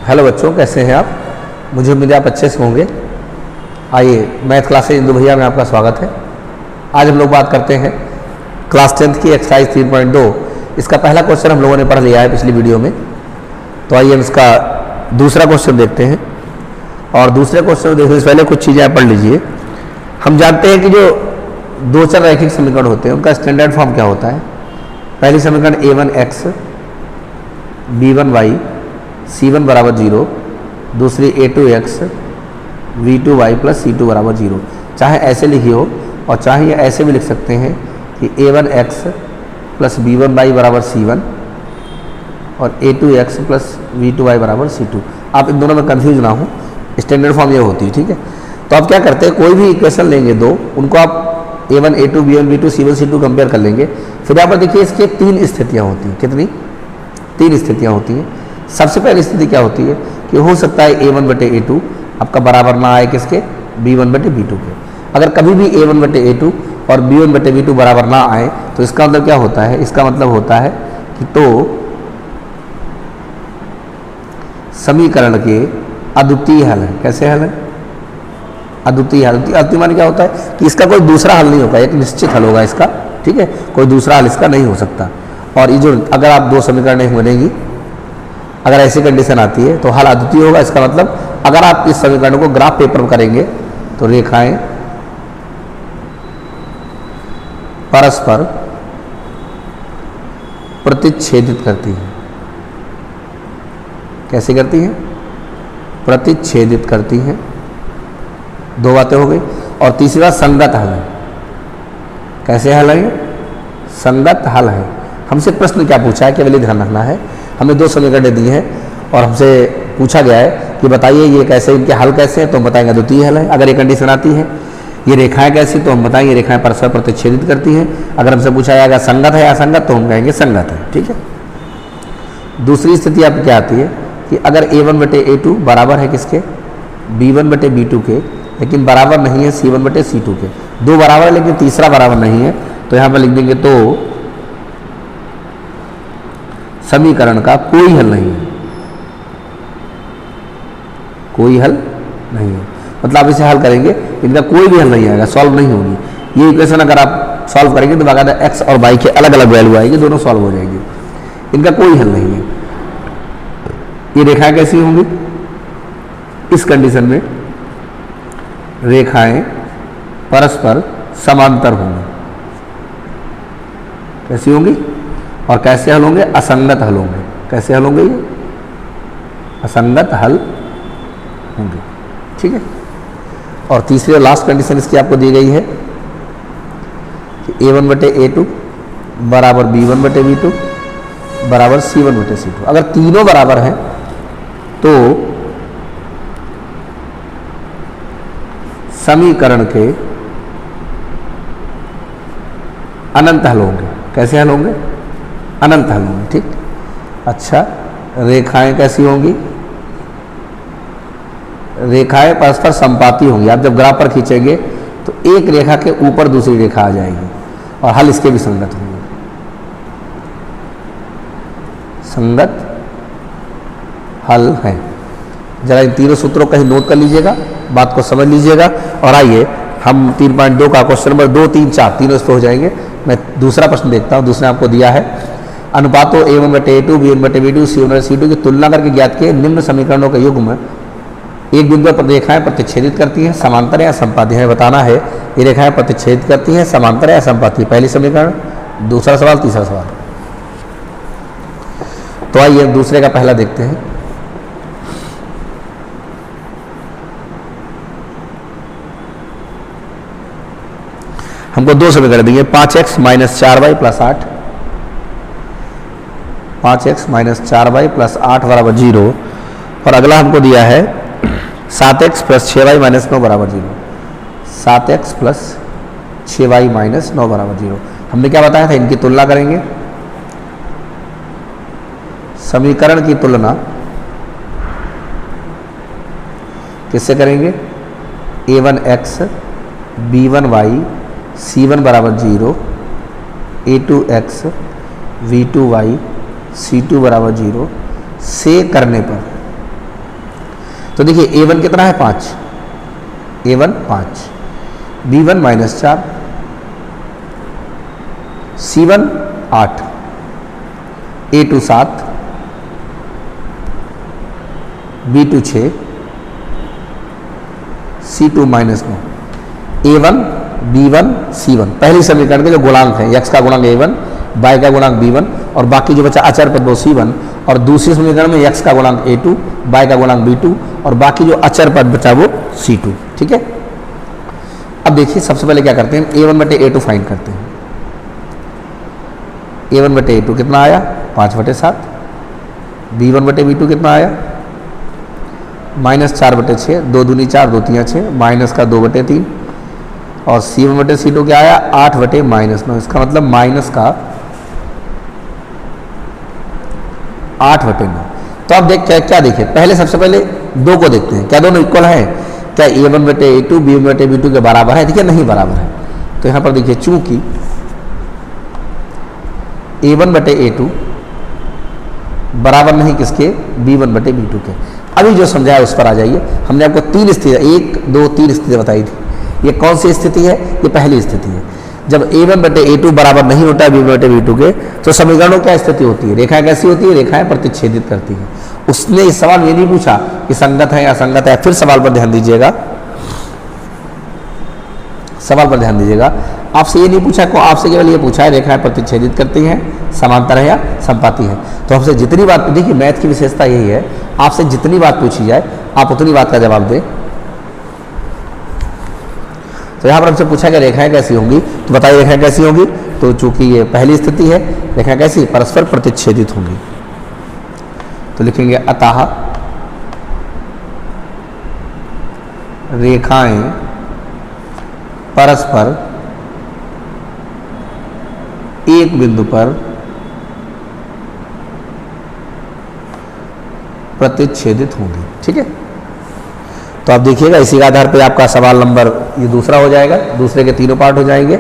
Hello बच्चों, कैसे हैं आप? मुझे उम्मीद है आप अच्छे से होंगे। आइए, मैथ क्लासेज इंदु भैया में आपका स्वागत है। आज हम लोग बात करते हैं क्लास 10th की एक्सरसाइज 3.2। इसका पहला क्वेश्चन हम लोगों ने पढ़ लिया है पिछली वीडियो में। तो आइए हम इसका दूसरा क्वेश्चन देखते हैं। और दूसरे क्वेश्चन को देखने से पहले कुछ चीज़ें आप पढ़ लीजिए। हम जानते हैं कि जो दो चर रैखिक समीकरण होते हैं उनका स्टैंडर्ड फॉर्म क्या होता है। पहली समीकरण a1x b1y c1 बराबर 0, दूसरी a2x v2y प्लस c2 बराबर 0। चाहे ऐसे लिखी हो और चाहे ये ऐसे भी लिख सकते हैं कि a1x प्लस b1y बराबर c1 और a2x प्लस v2y बराबर c2। आप इन दोनों में कंफ्यूज ना हो, स्टैंडर्ड फॉर्म ये होती है, ठीक है। तो आप क्या करते हैं, कोई भी इक्वेशन लेंगे दो, उनको आप a1 a2 b1 b2 c1 c2 compare कर लेंगे। फिर यहाँ पर देखिए इसकी तीन स्थितियाँ होती हैं। कितनी? तीन स्थितियाँ होती हैं। सबसे पहली स्थिति क्या होती है कि हो सकता है a1 बटे a2 आपका बराबर ना आए किसके, b1 बटे b2 के। अगर कभी भी a1 बटे a2 और b1 बटे b2 बराबर ना आए तो इसका मतलब क्या होता है, इसका मतलब होता है कि तो समीकरण के अद्वितीय हल है। कैसे हल है? अद्वितीय हल। अद्वितीय माने क्या होता है कि इसका कोई दूसरा हल नहीं होगा, एक निश्चित हल होगा इसका, ठीक है। कोई दूसरा हल इसका नहीं हो सकता। और ये जो अगर आप दो समीकरणें बनेंगी, अगर ऐसी कंडीशन आती है तो हल अद्वितीय होगा। इसका मतलब अगर आप इस समीकरण को ग्राफ पेपर में करेंगे तो रेखाएं परस्पर प्रतिच्छेदित करती हैं। कैसे करती हैं? प्रतिच्छेदित करती हैं। दो बातें हो गई। और तीसरी बात संगत हल है। कैसे हल है? संगत हल है। हमसे प्रश्न क्या पूछा है, केवल ध्यान रखना है। हमें दो समीकरण दी हैं और हमसे पूछा गया है कि बताइए ये कैसे, इनके हल कैसे हैं, तो हम बताएंगे द्वितीय हल है। अगर ये कंडीशन आती है, ये रेखाएं कैसी, तो हम बताएंगे रेखाएं परस्पर प्रतिच्छेदित करती हैं। अगर हमसे पूछा जाएगा संगत है या असंगत, तो हम कहेंगे संगत है, ठीक है। दूसरी स्थिति आप क्या आती है कि अगर a1 बटे a2 बराबर है किसके, b1 बटे b2 के, लेकिन बराबर नहीं है c1 बटे c2 के। दो बराबर है लेकिन तीसरा बराबर नहीं है, तो यहाँ पर लिख देंगे तो समीकरण का कोई हल नहीं है। कोई हल नहीं है मतलब आप इसे हल करेंगे, इनका कोई भी हल नहीं आएगा, सॉल्व नहीं होगी। ये इक्वेशन अगर आप सॉल्व करेंगे तो बाकायदा x और y के अलग अलग वैल्यू आएगी, दोनों सॉल्व हो जाएंगे। इनका कोई हल नहीं है। ये रेखाएं कैसी होंगी? इस कंडीशन में रेखाएं परस्पर समांतर होंगी। कैसी होंगी? और कैसे हल होंगे? असंगत हल होंगे। कैसे हल होंगे? ये असंगत हल होंगे, ठीक है। और तीसरी और लास्ट कंडीशन इसकी आपको दी गई है कि a1 बटे a2 बराबर b1 बटे b2 बराबर c1 बटे c2। अगर तीनों बराबर हैं तो समीकरण के अनंत हल होंगे। कैसे हल होंगे? अनंत हल होंगे, ठीक। अच्छा, रेखाएं कैसी होंगी? रेखाएं परस्पर संपाती होंगी। आप जब ग्राफ पर खींचेंगे तो एक रेखा के ऊपर दूसरी रेखा आ जाएगी और हल इसके भी संगत होंगे। संगत हल है। जरा इन तीनों सूत्रों का ही नोट कर लीजिएगा, बात को समझ लीजिएगा। और आइए हम 3.2 का क्वेश्चन नंबर 2, 3, 4 तीनों इस पर हो जाएंगे। मैं दूसरा प्रश्न देखता हूँ। दूसरा आपको दिया है अनुपातों a1 बटे a2 b1 बटे b2 c1 बटे c2 की तुलना करके ज्ञात किए निम्न समीकरणों का युग्म एक बिंदु पर रेखाएं प्रतिच्छेदित करती हैं, समांतर या संपाती है। बताना है ये रेखाएं प्रतिच्छेदित करती हैं, समांतर या संपाती। पहली समीकरण, दूसरा सवाल, तीसरा सवाल। तो आइए दूसरे का पहला देखते हैं। हमको दो समीकरण देंगे, 5x minus 4y plus 8, 5x minus 4y plus 8 बराबर 0। और अगला हमको दिया है 7x प्लस 6y माइनस 9 बराबर 0। 7x प्लस 6y माइनस 9 बराबर 0। हमने क्या बताया था? इनकी तुलना करेंगे। समीकरण की तुलना किससे करेंगे? a1x b1y c1 बराबर 0, a2x v2y c2 बराबर 0 से करने पर तो देखिए A1 कितना है 5, A1 5, B1 -4, C1 8, A2 7, B2 6, C2 -9, A1 B1 C1 पहली समीकरण के जो गुणांक हैं, x का गुणांक A1, y का गुणांक B1 और बाकी जो बचा अचर पद वो C1, और दूसरी समीकरण में x का गुणांक A2, y का गुणांक B2 और बाकी जो अचर पद बचा वो C2। ठीक है, अब देखिए सबसे पहले क्या करते हैं, A1 बटे A2 फाइंड करते हैं। A1 बटे A2 कितना आया 5/7, B1 बटे B2 कितना आया -4/6, 2 दूनी 4, 2 3 6, माइनस का 2/3 और C1 बटे C2 क्या आया 8/-9। इसका मतलब माइनस का 8/9। तो अब देख क्या देखें, पहले सबसे पहले 2 को देखते हैं, क्या दोनों इक्वल है, क्या A1 बटे A2 B1 बटे B2 के बराबर है? देखिए नहीं बराबर है। तो यहाँ पर देखिए चूंकि A1 बटे A2 बराबर नहीं किसके, B1 बटे B2 के। अभी जो समझाया उस पर आ जाइए। हमने आपको 3 स्थिति, 1 2 3 स्थिति बताई थी। ये कौन सी स्थिति है? ये पहली स्थिति है। जब A1 बटे A2 बराबर नहीं होता है B1 बटे B2 के, तो समीकरणों क्या स्थिति होती है? रेखाएं कैसी होती है? रेखाएं प्रतिच्छेदित करती हैं। उसने इस सवाल ये नहीं पूछा कि संगत है या असंगत है। फिर सवाल पर ध्यान दीजिएगा, सवाल पर ध्यान दीजिएगा। आपसे ये नहीं पूछा को, आपसे केवल ये पूछा है रेखाएं प्रतिच्छेदित करती हैं, समांतर है या समपाती है। तो हमसे जितनी बात, देखिए मैथ की विशेषता यही है, आपसे जितनी बात पूछी जाए आप उतनी बात का जवाब दें। तो यहाँ पर हमसे पूछा कि रेखाएं कैसी होंगी, तो बताइए रेखाएं कैसी होंगी। तो चूंकि ये पहली स्थिति है, रेखाएं कैसी, परस्पर प्रतिच्छेदित होंगी। तो लिखेंगे अतः रेखाएं परस्पर एक बिंदु पर प्रतिच्छेदित होंगी। ठीक है, तो आप देखिएगा इसी के आधार पर आपका सवाल नंबर ये दूसरा हो जाएगा, दूसरे के तीनों पार्ट हो जाएंगे।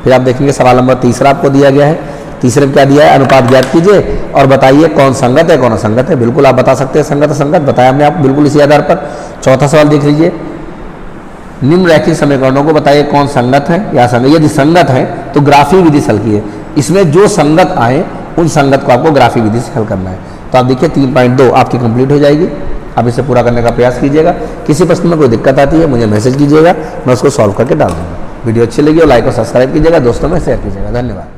फिर आप देखेंगे सवाल नंबर तीसरा आपको दिया गया है। तीसरे में क्या दिया है, अनुपात ज्ञात कीजिए और बताइए कौन संगत है कौन असंगत है। बिल्कुल आप बता सकते हैं संगत असंगत, बताया हमने आप बिल्कुल इसी आधार पर। चौथा सवाल देख लीजिए, निम्न रैखिक समीकरणों को बताइए कौन संगत है या असंगत। यदि संगत है तो ग्राफी विधि से हल कीजिए। इसमें जो संगत आए उन संगत को आपको ग्राफी विधि से हल करना है। तो आप देखिए 3.2 आपकी कंप्लीट हो जाएगी। आप इसे पूरा करने का प्रयास कीजिएगा। किसी प्रश्न में कोई दिक्कत आती है मुझे मैसेज कीजिएगा, मैं उसको सॉल्व करके डाल दूँगा। वीडियो अच्छी लगी और लाइक और सब्सक्राइब कीजिएगा, दोस्तों में शेयर कीजिएगा। धन्यवाद।